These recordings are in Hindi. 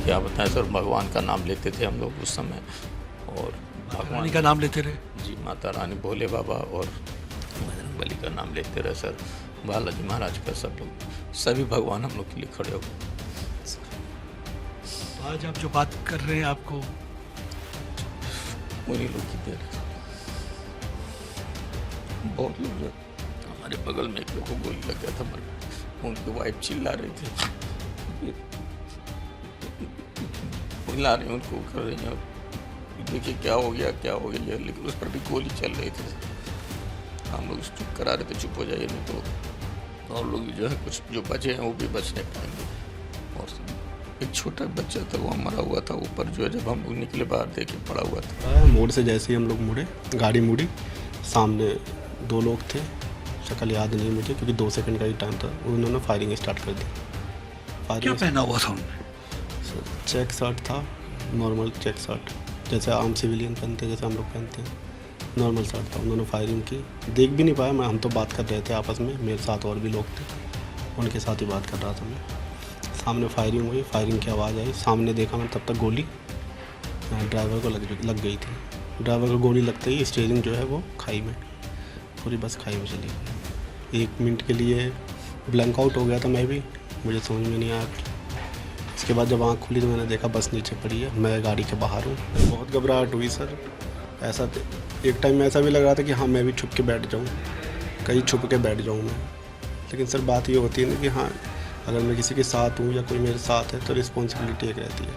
क्या बताएं सर, भगवान का नाम लेते थे हम लोग उस समय। और रानी का नाम लेते रहे? जी, माता रानी, भोले बाबा और बजरंगबली का नाम लेते रहे सर, बालाजी महाराज का, सब लोग, सभी भगवान हम लोग के लिए खड़े हो गए। आज आप जो बात कर रहे हैं आपको उन्हीं लोग की देर है। बहुत लोग जो हमारे बगल में एक लोग को गोली लग गया था, मर गया। उनकी वाइफ चिल्ला रही थी, चिल्ला रही, उनको कर रही हैं, देखिए क्या हो गया क्या हो गया, लेकिन उस पर भी गोली चल रही थी। हम लोग चुप करा रहे थे, चुप हो जाइए नहीं तो और लोग जो है कुछ जो बचे हैं वो भी बच नहीं पाएंगे। और एक छोटा बच्चा था वो मरा हुआ था ऊपर, जो है जब हम लोग निकले बाहर देखे पड़ा हुआ था। मोड़ से जैसे ही हम लोग मुड़े, गाड़ी मुड़ी, सामने 2 लोग थे, शक्ल याद नहीं मुझे क्योंकि 2 सेकंड का ही टाइम था। उन्होंने फायरिंग स्टार्ट कर दी। क्या पहना हुआ था उन्होंने? चेक शर्ट था, नॉर्मल चेक शर्ट, जैसे आम सिविलियन पहनते हैं, जैसे हम लोग पहनते हैं, नॉर्मल शर्ट था। उन्होंने फायरिंग की, देख भी नहीं पाया मैं, हम तो बात कर रहे थे आपस में, मेरे साथ और भी लोग थे, उनके साथ ही बात कर रहा था मैं। सामने फायरिंग हुई, फायरिंग की आवाज़ आई, सामने देखा मैं, तब तक गोली ड्राइवर को लग गई थी। ड्राइवर को गोली लगते ही स्टीयरिंग जो है वो खाई में, पूरी बस खाई में चली गई। 1 मिनट के लिए ब्लैंक आउट हो गया था मैं भी, मुझे समझ में नहीं आया। इसके बाद जब आँख खुली तो मैंने देखा बस नीचे पड़ी है, मैं गाड़ी के बाहर हूँ। बहुत घबराहट हुई सर। ऐसा एक टाइम में ऐसा भी लग रहा था कि हाँ मैं भी छुप के बैठ जाऊँ, कहीं छुप के बैठ जाऊँ मैं। लेकिन सर बात ये होती है ना कि हाँ अगर मैं किसी के साथ हूँ या कोई मेरे साथ है तो रिस्पॉन्सिबिलिटी एक रहती है।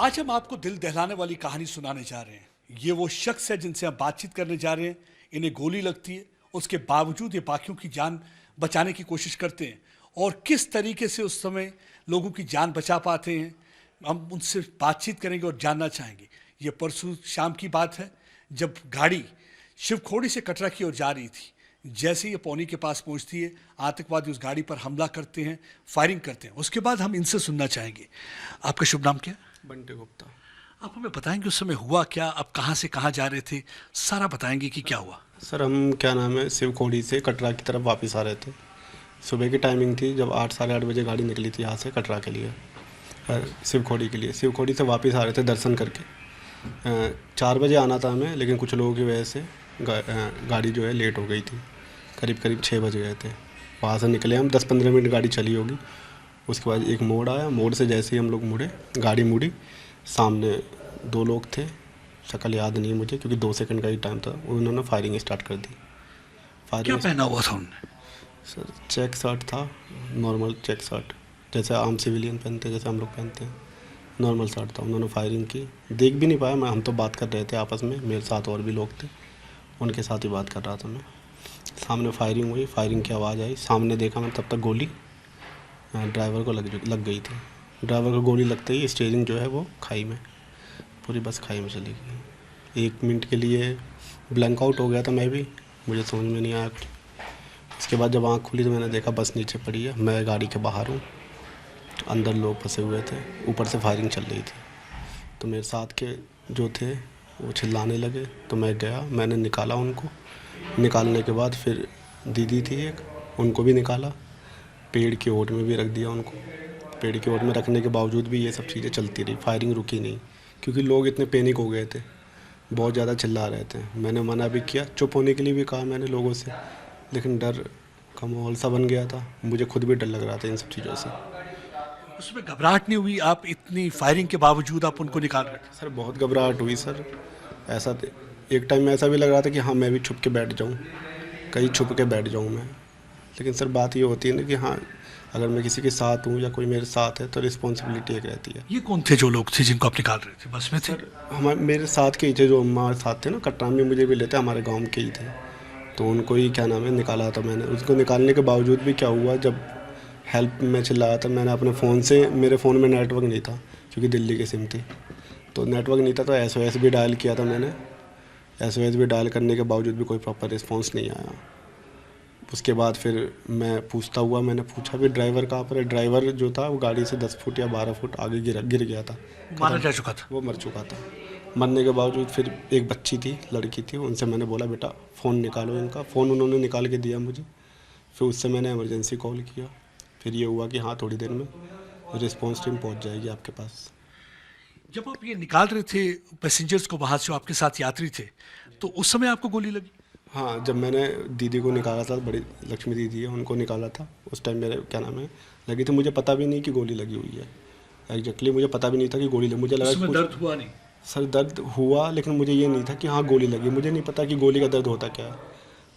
आज हम आपको दिल दहलाने वाली कहानी सुनाने जा रहे हैं। ये वो शख्स है जिनसे हम बातचीत करने जा रहे हैं। इन्हें गोली लगती है, उसके बावजूद ये बाकियों की जान बचाने की कोशिश करते हैं और किस तरीके से उस समय लोगों की जान बचा पाते हैं, हम उनसे बातचीत करेंगे और जानना चाहेंगे। ये परसों शाम की बात है जब गाड़ी शिवखोड़ी से कटरा की ओर जा रही थी। जैसे ही ये पौनी के पास पहुंचती है, आतंकवादी उस गाड़ी पर हमला करते हैं, फायरिंग करते हैं। उसके बाद हम इनसे सुनना चाहेंगे। आपका शुभ नाम क्या है? बंटे गुप्ता। आप हमें बताएंगे उस समय हुआ क्या, आप कहाँ से कहाँ जा रहे थे, सारा बताएंगे कि क्या हुआ। सर हम क्या नाम है शिवखोड़ी से कटरा की तरफ वापस आ रहे थे। सुबह की टाइमिंग थी, जब 8 साढ़े 8 बजे गाड़ी निकली थी यहाँ से कटरा के लिए, शिवखोड़ी के लिए। शिवखोड़ी से वापस आ रहे थे दर्शन करके। 4 बजे आना था हमें, लेकिन कुछ लोगों की वजह से गाड़ी जो है लेट हो गई थी। करीब 6 बज गए थे। वहाँ से निकले हम, 10-15 मिनट गाड़ी चली होगी। उसके बाद एक मोड़ आया, मोड़ से जैसे ही हम लोग मुड़े, गाड़ी मुड़ी, सामने 2 लोग थे, शक्ल याद नहीं मुझे क्योंकि 2 सेकंड का ही टाइम था। उन्होंने फायरिंग स्टार्ट कर दी। क्या पहना हुआ था उन्होंने? सर चेक शर्ट था, नॉर्मल चेक शर्ट, जैसे आम सिविलियन पहनते हैं, जैसे हम लोग पहनते हैं, नॉर्मल शर्ट था। उन्होंने फायरिंग की, देख भी नहीं पाया मैं, हम तो बात कर रहे थे आपस में, मेरे साथ और भी लोग थे, उनके साथ ही बात कर रहा था मैं। सामने फायरिंग हुई, फायरिंग की आवाज़ आई, सामने देखा मैं, तब तक गोली ड्राइवर को लग गई थी। ड्राइवर को गोली लगते ही स्टीयरिंग जो है वो खाई में, पूरी बस खाई में चली गई। 1 मिनट के लिए ब्लैंक आउट हो गया था मैं भी, मुझे समझ में नहीं आया। इसके बाद जब आँख खुली तो मैंने देखा बस नीचे पड़ी है, मैं गाड़ी के बाहर हूँ, अंदर लोग फंसे हुए थे, ऊपर से फायरिंग चल रही थी। तो मेरे साथ के जो थे वो चिल्लाने लगे, तो मैं गया, मैंने निकाला उनको। निकालने के बाद फिर दीदी थी एक, उनको भी निकाला, पेड़ की ओट में भी रख दिया उनको। पेड़ की ओट में रखने के बावजूद भी ये सब चीज़ें चलती रही, फायरिंग रुकी नहीं, क्योंकि लोग इतने पैनिक हो गए थे, बहुत ज़्यादा चिल्ला रहे थे। मैंने मना भी किया, चुप होने के लिए भी कहा मैंने लोगों से, लेकिन डर का माहौल सा बन गया था। मुझे खुद भी डर लग रहा था इन सब चीज़ों से। उसमें घबराहट नहीं हुई? आप इतनी फायरिंग के बावजूद आप उनको निकाल रहे थे। सर बहुत घबराहट हुई सर। ऐसा एक टाइम में ऐसा भी लग रहा था कि हाँ मैं भी छुप के बैठ जाऊँ, कहीं छुप के बैठ जाऊँ मैं। लेकिन सर बात ये होती है ना कि हाँ अगर मैं किसी के साथ हूँ या कोई मेरे साथ है तो रिस्पॉन्सिबिलिटी एक रहती है। ये कौन थे जो लोग थे जिनको आप निकाल रहे थे? बस में थे? हमारे मेरे साथ के ही थे, जो हमारे साथ थे ना, कटरा में मुझे भी लेते, हमारे गाँव के ही थे। तो उनको ही क्या नाम है निकाला था मैंने। उसको निकालने के बावजूद भी क्या हुआ, जब हेल्प में चिल्लाया था मैंने अपने फ़ोन से, मेरे फ़ोन में नेटवर्क नहीं था क्योंकि दिल्ली की सिम थी, तो नेटवर्क नहीं था, तो SOS भी डायल किया था मैंने। SOS भी डायल करने के बावजूद भी कोई प्रॉपर रिस्पॉन्स नहीं आया। उसके बाद फिर मैं पूछता हुआ, मैंने पूछा भी ड्राइवर कहाँ पर है। ड्राइवर जो था वो गाड़ी से 10 फुट या 12 फुट आगे गिर गया था। मारा जा चुका था? वो मर चुका था। मरने के बावजूद फिर एक बच्ची थी, लड़की थी, उनसे मैंने बोला बेटा फ़ोन निकालो इनका। फ़ोन उन्होंने निकाल के दिया मुझे। फिर उससे मैंने इमरजेंसी कॉल किया। फिर ये हुआ कि हाँ थोड़ी देर में रिस्पॉन्स टीम पहुंच जाएगी आपके पास। जब आप ये निकाल रहे थे पैसेंजर्स को वहाँ से, जो आपके साथ यात्री थे, तो उस समय आपको गोली लगी? हाँ, जब मैंने दीदी को निकाला था, बड़ी लक्ष्मी दीदी है, उनको निकाला था, उस टाइम मेरे क्या नाम है लगी थी। मुझे पता भी नहीं कि गोली लगी हुई है। एग्जैक्टली मुझे पता भी नहीं था कि गोली लगी। मुझे लगा उस समय कि दर्द हुआ नहीं? सर दर्द हुआ, लेकिन मुझे ये नहीं था कि हाँ गोली लगी। मुझे नहीं पता कि गोली का दर्द होता क्या है।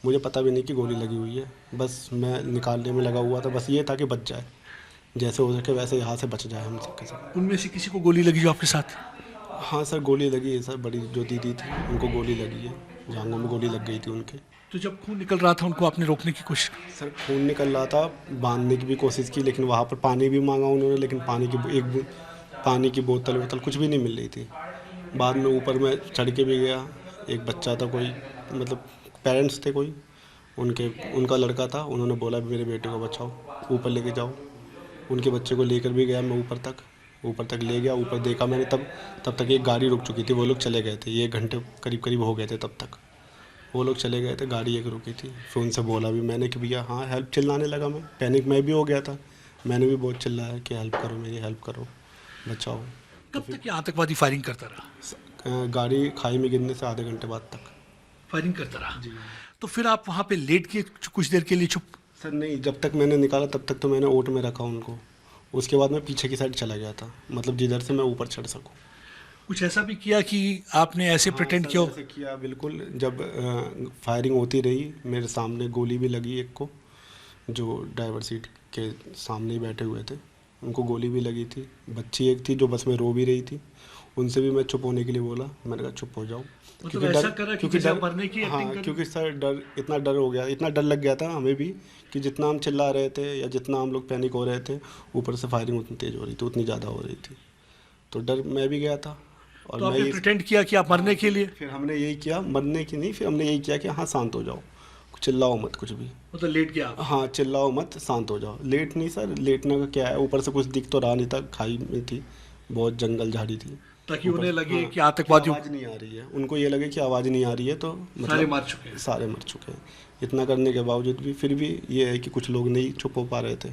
मुझे पता भी नहीं कि गोली लगी हुई है। बस मैं निकालने में लगा हुआ था। बस ये था कि बच जाए, जैसे हो सके वैसे यहाँ से बच जाए हम सबके साथ। उनमें से किसी को गोली लगी जो आपके साथ? हाँ सर, गोली लगी है सर। बड़ी जो दीदी थी उनको गोली लगी है, जांघों में गोली लग गई थी उनके। तो जब खून निकल रहा था उनको आपने रोकने की कोशिश की? सर खून निकल रहा था, बांधने की भी कोशिश की, लेकिन वहाँ पर पानी भी मांगा उन्होंने, लेकिन पानी की बोतल कुछ भी नहीं मिल रही थी। बाद में ऊपर मैं चढ़ के भी गया। एक बच्चा था, कोई मतलब पेरेंट्स थे कोई, उनका लड़का था। उन्होंने बोला मेरे बेटे को बचाओ, ऊपर लेके जाओ। उनके बच्चे को लेकर भी गया मैं ऊपर तक ले गया। ऊपर देखा मैंने, तब तक एक गाड़ी रुक चुकी थी। वो लोग चले गए थे, 1 घंटे करीब हो गए थे तब तक। वो लोग चले गए थे, गाड़ी एक रुकी थी। फिर उनसे बोला भी मैंने कि भैया हाँ हेल्प। चिल्लाने लगा मैं, पैनिक में भी हो गया था। मैंने भी बहुत चिल्लाया कि हेल्प करो, मेरी हेल्प करो, बचाओ। कब तक ये आतंकवादी फायरिंग करता रहा? गाड़ी खाई में गिरने से आधे घंटे बाद तक फायरिंग करता रहा? तो फिर आप वहाँ पे लेट के कुछ देर के लिए चुप? सर नहीं, जब तक मैंने निकाला तब तक तो मैंने ओट में रखा उनको। उसके बाद मैं पीछे की साइड चला गया था, मतलब जिधर से मैं ऊपर चढ़ सकूं। कुछ ऐसा भी किया कि आपने ऐसे प्रिटेंड हाँ, किया हो? ऐसे किया बिल्कुल। जब फायरिंग होती रही, मेरे सामने गोली भी लगी एक को, जो ड्राइवर सीट के सामने ही बैठे हुए थे, उनको गोली भी लगी थी। बच्ची एक थी जो बस में रो भी रही थी, उनसे भी मैं चुप होने के लिए बोला। मैंने कहा चुप हो जाओ, मतलब ऐसा करा कि जैसे आप मरने की एक्टिंग हाँ करी? क्योंकि सर इतना डर हो गया, इतना डर लग गया था हमें भी कि जितना हम चिल्ला रहे थे या जितना हम लोग पैनिक हो रहे थे, ऊपर से फायरिंग उतनी तेज़ हो रही थी, उतनी ज़्यादा हो रही थी। तो डर मैं भी गया था। और तो मैं आपने ये प्रिटेंड किया कि आप मरने के लिए? फिर हमने यही किया, मरने की नहीं, फिर हमने यही किया कि हाँ शांत हो जाओ, चिल्लाओ मत कुछ भी। मतलब लेट गया आप? हाँ चिल्लाओ मत, शांत हो जाओ। लेट नहीं सर, लेटने का क्या है, ऊपर से कुछ दिख तो रहा नहीं था, खाई में थी, बहुत जंगल झाड़ी थी, ताकि उन्हें लगे हाँ, कि आतंकवादियों आवाज़ नहीं आ रही है। उनको ये लगे कि आवाज़ नहीं आ रही है, तो मतलब सारे मार चुके हैं। सारे मर चुके हैं। इतना करने के बावजूद भी फिर भी ये है कि कुछ लोग नहीं चुप हो पा रहे थे।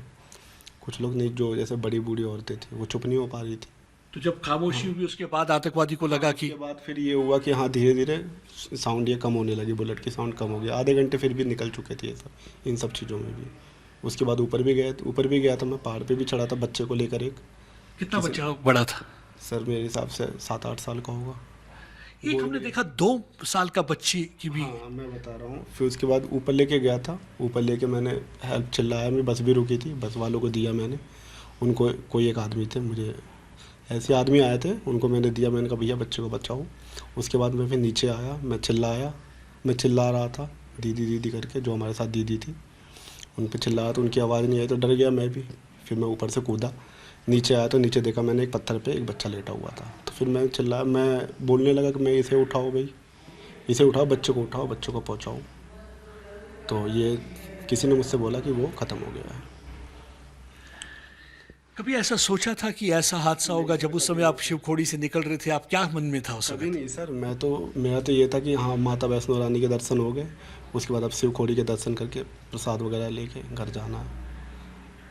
कुछ लोग नहीं, जो जैसे बड़ी बूढ़ी औरतें थी वो चुप नहीं हो पा रही थी। तो जब खामोशी हुई उसके बाद आतंकवादी को लगा कि उसके बाद फिर ये हुआ कि हाँ धीरे धीरे साउंड ये कम होने लगी, बुलेट की साउंड कम हो गया। आधे घंटे फिर भी निकल चुके थे ये सब, इन सब चीज़ों में भी। उसके बाद ऊपर भी गया था मैं, पहाड़ पे भी चढ़ा था बच्चे को लेकर एक। कितना बच्चा बड़ा था? सर मेरे हिसाब से 7-8 साल का होगा। एक हमने देखा 2 साल का बच्ची की भी। हाँ मैं बता रहा हूँ। फिर उसके बाद ऊपर लेके गया था, ऊपर लेके मैंने हेल्प चिल्लाया, मैं बस भी रुकी थी, बस वालों को दिया मैंने। उनको कोई एक आदमी थे, मुझे ऐसे आदमी आए थे, उनको मैंने दिया। मैंने कहा भैया बच्चे को बचाओ। उसके बाद मैं फिर नीचे आया, मैं चिल्ला रहा था दीदी दीदी करके, जो हमारे साथ दीदी थी उन पर चिल्लाया, तो उनकी आवाज़ नहीं आई तो डर गया मैं भी। फिर मैं ऊपर से कूदा, नीचे आया तो नीचे देखा मैंने एक पत्थर पे एक बच्चा लेटा हुआ था। तो फिर मैं चिल्लाया, मैं बोलने लगा कि मैं इसे उठाओ भाई, इसे उठाओ, बच्चे को उठाओ, बच्चे को पहुंचाओ। तो ये किसी ने मुझसे बोला कि वो ख़त्म हो गया है। कभी ऐसा सोचा था कि ऐसा हादसा होगा? जब उस समय आप शिवखोड़ी से निकल रहे थे, आप क्या मन में था उस कभी समय? नहीं सर, मेरा तो ये था कि हाँ माता वैष्णो रानी के दर्शन हो गए, उसके बाद अब शिवखोड़ी के दर्शन करके प्रसाद वगैरह लेके घर जाना है,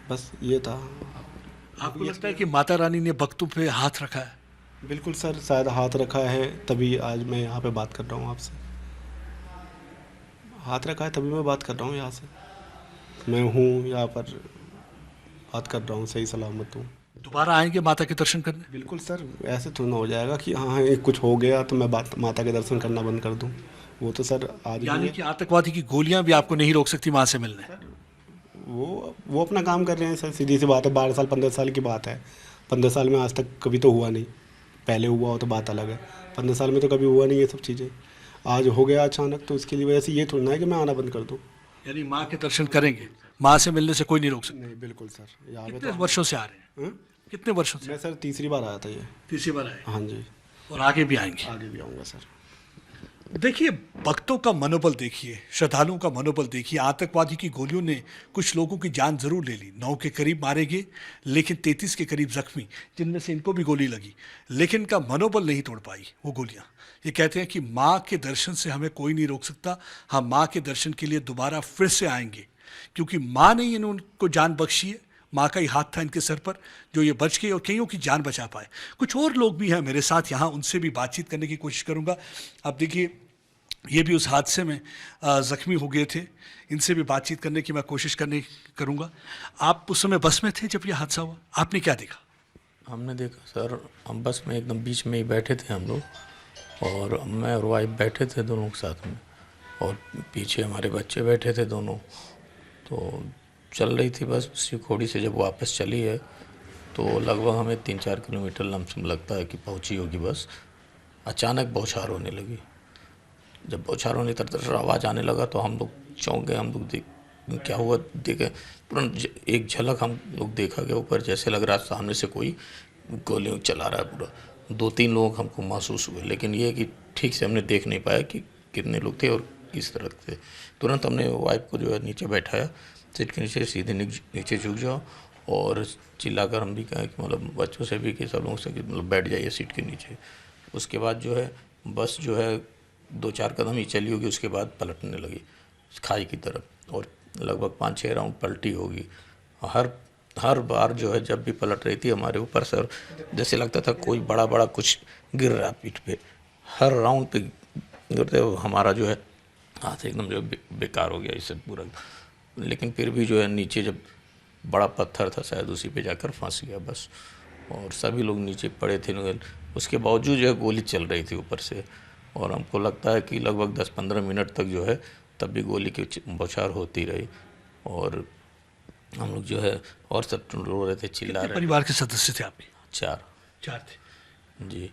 बस ये था। आपको लगता है कि माता रानी ने भक्तों पे हाथ रखा है? बिल्कुल सर, शायद हाथ रखा है, तभी आज मैं यहाँ पे बात कर रहा हूँ आपसे। हाथ रखा है तभी मैं बात कर रहा हूँ यहाँ से। मैं हूँ यहाँ पर, बात कर रहा हूँ, सही सलामत हूँ। दोबारा आएंगे माता के दर्शन करने? बिल्कुल सर, ऐसे तो ना हो जाएगा कि हाँ कुछ हो गया तो मैं माता के दर्शन करना बंद कर दूँ। वो तो सर आज यानी भी कि आतंकवादी की गोलियां भी आपको नहीं रोक सकती मां से मिलने? वो अपना काम कर रहे हैं सर, सीधी सी बात है। 12 साल 15 साल की बात है। 15 साल में आज तक कभी तो हुआ नहीं, पहले हुआ हो तो बात अलग है, 15 साल में तो कभी हुआ नहीं ये सब चीज़ें। आज हो गया अचानक, तो उसके लिए वजह से ये थोड़ा ना है कि मैं आना बंद कर दूँ। यानी माँ के दर्शन करेंगे, माँ से मिलने से कोई नहीं रोक सकता? नहीं बिल्कुल सर। यहाँ पे कितने तो वर्षों से आ रहे हैं? कितने वर्षों से? मैं सर तीसरी बार आया था ये। तीसरी बार आए हाँ जी, और आगे भी आएंगे? आगे भी आऊँगा सर। देखिए, भक्तों का मनोबल देखिए, श्रद्धालुओं का मनोबल देखिए। आतंकवादी की गोलियों ने कुछ लोगों की जान जरूर ले ली, 9 के करीब मारे गए, लेकिन 33 के करीब जख्मी, जिनमें से इनको भी गोली लगी, लेकिन इनका मनोबल नहीं तोड़ पाई वो गोलियां। ये कहते हैं कि माँ के दर्शन से हमें कोई नहीं रोक सकता, हम माँ के दर्शन के लिए दोबारा फिर से आएंगे, क्योंकि माँ ने इनको जान बख्शी है। माँ का ही हाथ था इनके सर पर, जो ये बच गए और कईयों की जान बचा पाए। कुछ और लोग भी हैं मेरे साथ यहाँ, उनसे भी बातचीत करने की कोशिश करूँगा। अब देखिए, ये भी उस हादसे में ज़ख्मी हो गए थे, इनसे भी बातचीत करने की मैं कोशिश करूँगा। आप उस समय बस में थे जब ये हादसा हुआ, आपने क्या देखा? हमने देखा सर, हम बस में एकदम बीच में ही बैठे थे हम लोग, और मैं और वाइफ बैठे थे दोनों के साथ में, और पीछे हमारे बच्चे बैठे थे दोनों। तो चल रही थी बस शिवखोड़ी से, जब वापस चली है तो लगभग हमें 3-4 किलोमीटर लमसम लगता है कि पहुंची होगी बस। अचानक बौछार होने लगी। जब बौछार होने तरह आवाज़ आने लगा तो हम लोग चौंक गए। हम लोग क्या हुआ देखे, तुरंत एक झलक हम लोग देखा गया ऊपर, जैसे लग रहा सामने से कोई गोली चला रहा है पूरा। 2-3 लोग हमको महसूस हुए, लेकिन ये कि ठीक से हमने देख नहीं पाया कि कितने लोग थे और किस तरह थे। तुरंत हमने वाइफ को जो है नीचे बैठाया, सीट के नीचे, सीधे नीचे झुक जाओ, और चिल्लाकर हम भी कहें कि मतलब बच्चों से भी कि सब लोगों से कि मतलब बैठ जाइए सीट के नीचे। उसके बाद जो है बस जो है 2-4 कदम ही चली होगी, उसके बाद पलटने लगी खाई की तरफ, और लगभग 5-6 राउंड पलटी होगी। हर बार जो है जब भी पलट रही थी हमारे ऊपर सर, जैसे लगता था कोई बड़ा बड़ा कुछ गिर रहा पीठ पे। हर राउंड पे गिरते हमारा जो है हाथ एकदम जो है बेकार हो गया इससे पूरा। लेकिन फिर भी जो है नीचे जब बड़ा पत्थर था शायद उसी पे जाकर फंस गया बस, और सभी लोग नीचे पड़े थे। उसके बावजूद जो है गोली चल रही थी ऊपर से, और हमको लगता है कि लगभग 10-15 मिनट तक जो है तब भी गोली की बौछार होती रही, और हम लोग जो है और सब रो रहे थे, चिल्ला कितने रहे। परिवार के सदस्य थे आपके? 4। 4 थे। जी।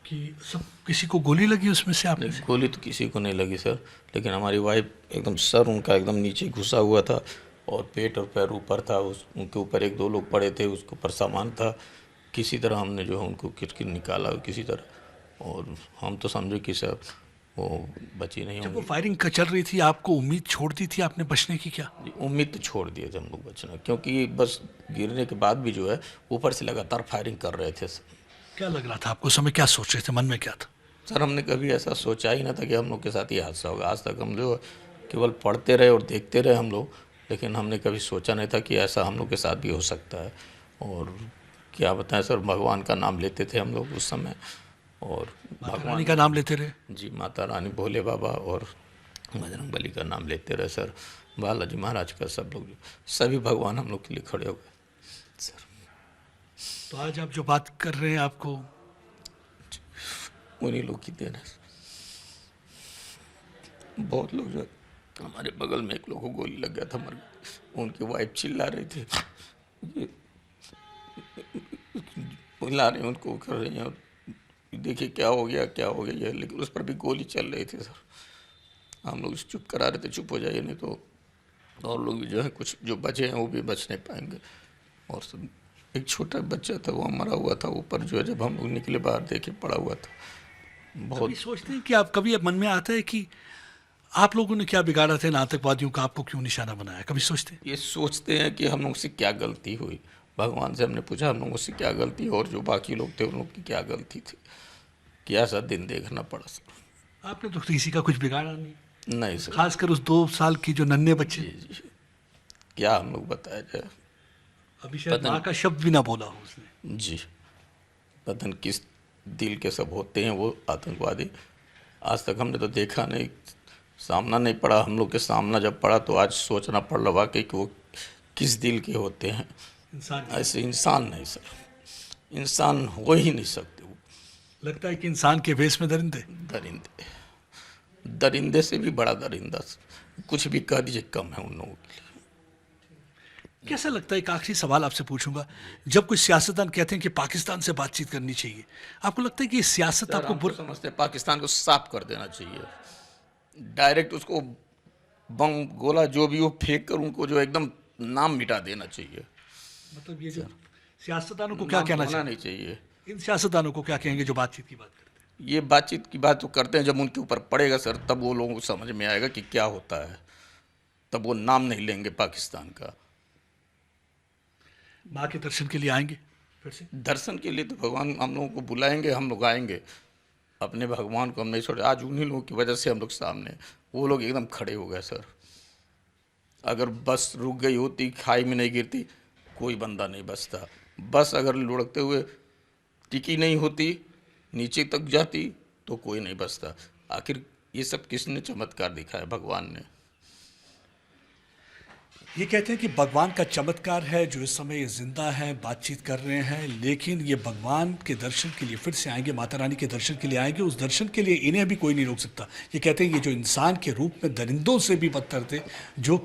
कि सब किसी को गोली लगी उसमें से आपने? नहीं, गोली तो किसी को नहीं लगी सर, लेकिन हमारी वाइफ एकदम सर उनका एकदम नीचे घुसा हुआ था, और पेट और पैर ऊपर था। उनके ऊपर 1-2 लोग पड़े थे, उसके ऊपर सामान था। किसी तरह हमने जो है उनको किट निकाला किसी तरह, और हम तो समझे कि सर वो बची नहीं जब वो होंगी। फायरिंग चल रही थी, आपको उम्मीद छोड़ दी थी आपने बचने की क्या? उम्मीद तो छोड़ दिए थे हम लोग बचना, क्योंकि बस गिरने के बाद भी जो है ऊपर से लगातार फायरिंग कर रहे थे सर। क्या लग रहा था आपको उस समय, क्या सोच रहे थे, मन में क्या था? सर हमने कभी ऐसा सोचा ही ना था कि हम लोग के साथ ये हादसा होगा। आज तक हम जो केवल पढ़ते रहे और देखते रहे हम लोग, लेकिन हमने कभी सोचा नहीं था कि ऐसा हम लोग के साथ भी हो सकता है। और क्या बताएं सर, भगवान का नाम लेते थे हम लोग उस समय, और माता रानी का नाम लेते रहे? जी, माता रानी, भोले बाबा और बजरंग बली का नाम लेते रहे सर, बालाजी महाराज का, सब लोग सभी भगवान हम लोग के लिए खड़े हो गए सर। तो आज आप जो बात कर रहे हैं, आपको उन्हीं लोग की देन है। बहुत लोग जो हमारे बगल में एक लोग को गोली लग गया था, मर गया। उनकी वाइफ चिल्ला रही थी, चिल्ला रहे हैं, उनको कर रही हैं, देखिए क्या हो गया क्या हो गया ये, लेकिन उस पर भी गोली चल रही थी सर। हम लोग चुप करा रहे थे, चुप हो जाइए नहीं तो और लोग भी जो है कुछ जो बचे हैं वो भी बच नहीं पाएंगे। और सब एक छोटा बच्चा था वो मरा हुआ था ऊपर, जो है जब हम लोग निकले बाहर देखे पड़ा हुआ था। बहुत कभी सोचते हैं कि आप, कभी मन में आता है कि आप लोगों ने क्या बिगाड़ा था इन आतंकवादियों का, आपको क्यों निशाना बनाया? कभी सोचते हैं? ये सोचते हैं कि हम लोग से क्या गलती हुई। भगवान से हमने पूछा हम लोगों से क्या गलती, और जो बाकी लोग थे उन लोग की क्या गलती थी, क्या सा दिन देखना पड़ा सर। आपने तो किसी का कुछ बिगाड़ा नहीं, नहीं सर। खासकर उस 2 साल की जो नन्हे बच्चे। जी, क्या हम लोग बताया जाए। अभी शायद पता माँ का शब्द भी ना बोला हो उसने। जी, पता नहीं किस दिल के सब होते हैं वो आतंकवादी। आज तक हमने तो देखा नहीं, सामना नहीं पड़ा हम लोग के। सामना जब पड़ा तो आज सोचना पड़ रहा वाकई कि वो किस दिल के होते हैं। इंसान ऐसे इंसान नहीं सर, इंसान हो ही नहीं सकते वो। लगता है कि इंसान के भेष में दरिंदे। दरिंदे, दरिंदे से भी बड़ा दरिंदा, कुछ भी कह दीजिए कम है उन लोगों के लिए। कैसा लगता है, एक आखिरी सवाल आपसे पूछूंगा, जब कोई सियासतदान कहते हैं कि पाकिस्तान से बातचीत करनी चाहिए, आपको लगता है कि ये सियासत आपको हमको समझते हैं पाकिस्तान को साफ कर देना चाहिए, डायरेक्ट उसको बम गोला जो भी वो फेंक कर उनको जो एकदम नाम मिटा देना चाहिए। मतलब ये जो सियासतदानों को क्या कहना होना चाहिए? नहीं चाहिए। इन सियासतदानों को क्या कहेंगे जो बातचीत की बात करते हैं? ये बातचीत की बात तो करते हैं, जब उनके ऊपर पड़ेगा सर तब वो लोगों को समझ में आएगा कि क्या होता है, तब वो नाम नहीं लेंगे पाकिस्तान का। माँ के दर्शन के लिए आएंगे फिर से? दर्शन के लिए तो भगवान हम लोगों को बुलाएंगे, हम लोग आएंगे, अपने भगवान को हम नहीं छोड़े। आज उन्हीं लोगों की वजह से हम लोग सामने, वो लोग एकदम खड़े हो गए सर। अगर बस रुक गई होती, खाई में नहीं गिरती, कोई बंदा नहीं बचता। बस अगर लुढ़कते हुए टिकी नहीं होती, नीचे तक जाती, तो कोई नहीं बचता। आखिर ये सब किसने चमत्कार दिखाया? भगवान ने। ये कहते हैं कि भगवान का चमत्कार है जो इस समय ये जिंदा है, बातचीत कर रहे हैं, लेकिन ये भगवान के दर्शन के लिए फिर से आएंगे, माता रानी के दर्शन के लिए आएंगे। उस दर्शन के लिए इन्हें भी कोई नहीं रोक सकता। ये कहते हैं ये जो इंसान के रूप में दरिंदों से भी बदतर थे, जो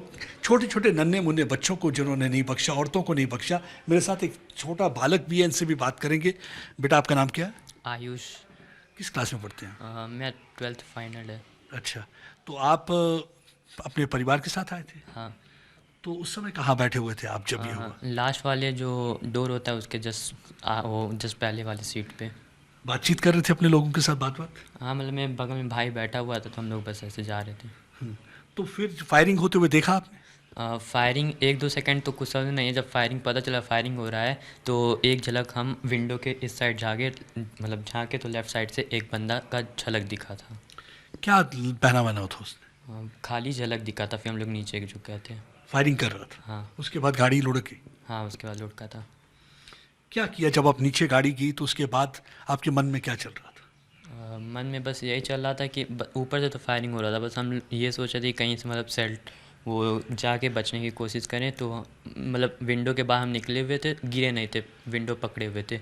छोटे छोटे नन्हे मुन्ने बच्चों को जिन्होंने नहीं बख्शा, औरतों को नहीं बख्शा। मेरे साथ एक छोटा बालक भी है, इनसे भी बात करेंगे। बेटा आपका नाम क्या है? आयुष। किस क्लास में पढ़ते हैं? मैं 12th फाइनल है। अच्छा, तो आप अपने परिवार के साथ आए थे? हाँ। तो उस समय कहाँ बैठे हुए थे आप जब ये हुआ? लास्ट वाले जो डोर होता है उसके जस्ट पहले वाली सीट पे। बातचीत कर रहे थे अपने लोगों के साथ? बात हाँ, मतलब मैं बगल में भाई बैठा हुआ था तो हम लोग बस ऐसे जा रहे थे। तो फिर फायरिंग होते हुए देखा आपने? फायरिंग 1-2 सेकंड तो कुछ समझ नहीं है। जब फायरिंग पता चला फायरिंग हो रहा है तो एक झलक हम विंडो के इस साइड झाँके तो लेफ़्ट साइड से एक बंदा का झलक दिखा था। क्या पहना वहना था उसने? खाली झलक दिखा था। फिर हम लोग नीचे झुके थे। फायरिंग कर रहा था? हाँ। उसके बाद गाड़ी लुढ़की? हाँ, उसके बाद लुढ़का था। क्या किया जब आप नीचे गाड़ी गई तो उसके बाद आपके मन में क्या चल रहा था? मन में बस यही चल रहा था कि ऊपर से तो फायरिंग हो रहा था, बस हम ये सोच रहे थे कहीं से मतलब सेल्ट वो जाके बचने की कोशिश करें। तो मतलब विंडो के बाहर हम निकले हुए थे, गिरे नहीं थे, विंडो पकड़े हुए थे।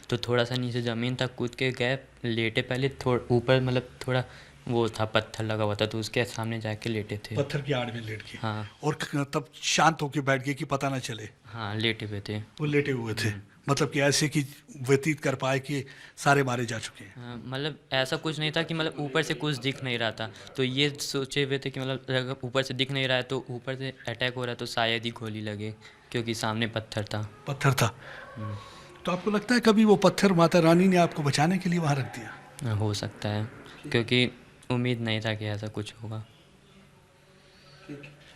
तो थोड़ा सा नीचे ज़मीन तक कूद के गए, लेटे पहले थोड़ा ऊपर, मतलब थोड़ा वो था पत्थर लगा हुआ था तो उसके सामने जाके लेटे थे। पत्थर की आड़ में लेट के? हाँ। और तब शांत होके बैठ गए कि पता ना चले? हाँ, लेटे हुए थे। वो लेटे हुए थे, मतलब कि ऐसे कि व्यतीत कर पाए कि सारे मारे जा चुके हैं? हाँ, मतलब ऐसा कुछ नहीं था कि मतलब ऊपर से कुछ दिख नहीं रहा था, तो ये सोचे हुए थे कि मतलब अगर ऊपर से दिख नहीं रहा है तो ऊपर से अटैक हो रहा है तो शायद ही गोली लगे, क्योंकि सामने पत्थर था। पत्थर था? तो आपको लगता है कभी वो पत्थर माता रानी ने आपको बचाने के लिए वहाँ रख दिया? हो सकता है, क्योंकि उम्मीद नहीं था कि ऐसा कुछ होगा।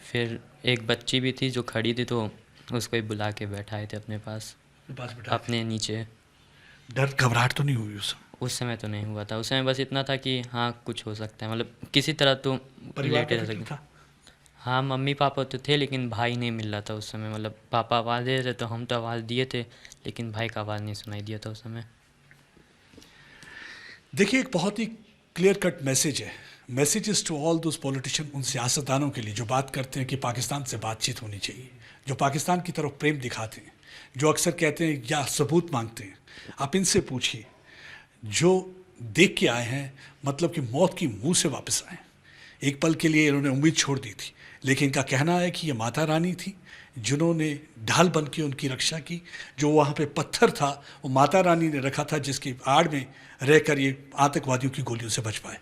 फिर एक बच्ची भी थी जो खड़ी थी तो उसको ही बुला के बैठाए थे अपने पास बैठा अपने नीचे। डर घबराहट तो नहीं हुई उस समय तो नहीं हुआ था। उस समय बस इतना था कि हाँ कुछ हो सकता है, मतलब किसी तरह तो लेटे रह सकते। हाँ, मम्मी पापा तो थे लेकिन भाई नहीं मिल रहा था उस समय। मतलब पापा आवाज़ दे रहे थे तो हम तो आवाज़ दिए थे, लेकिन भाई का आवाज़ नहीं सुनाई दिया था उस समय। देखिए, एक बहुत ही क्लियर कट मैसेज है। Messages to all those politician, उन सियासतदानों के लिए जो बात करते हैं कि पाकिस्तान से बातचीत होनी चाहिए, जो पाकिस्तान की तरफ प्रेम दिखाते हैं, जो अक्सर कहते हैं या सबूत मांगते हैं। आप इनसे पूछिए, जो देख के आए हैं, मतलब कि मौत की मुंह से वापस आए। एक पल के लिए इन्होंने उम्मीद छोड़ दी थी, लेकिन इनका कहना है कि ये माता रानी थी जिन्होंने ढाल बन के उनकी रक्षा की। जो वहाँ पे पत्थर था वो माता रानी ने रखा था, जिसकी आड़ में रहकर ये आतंकवादियों की गोलियों से बच पाए।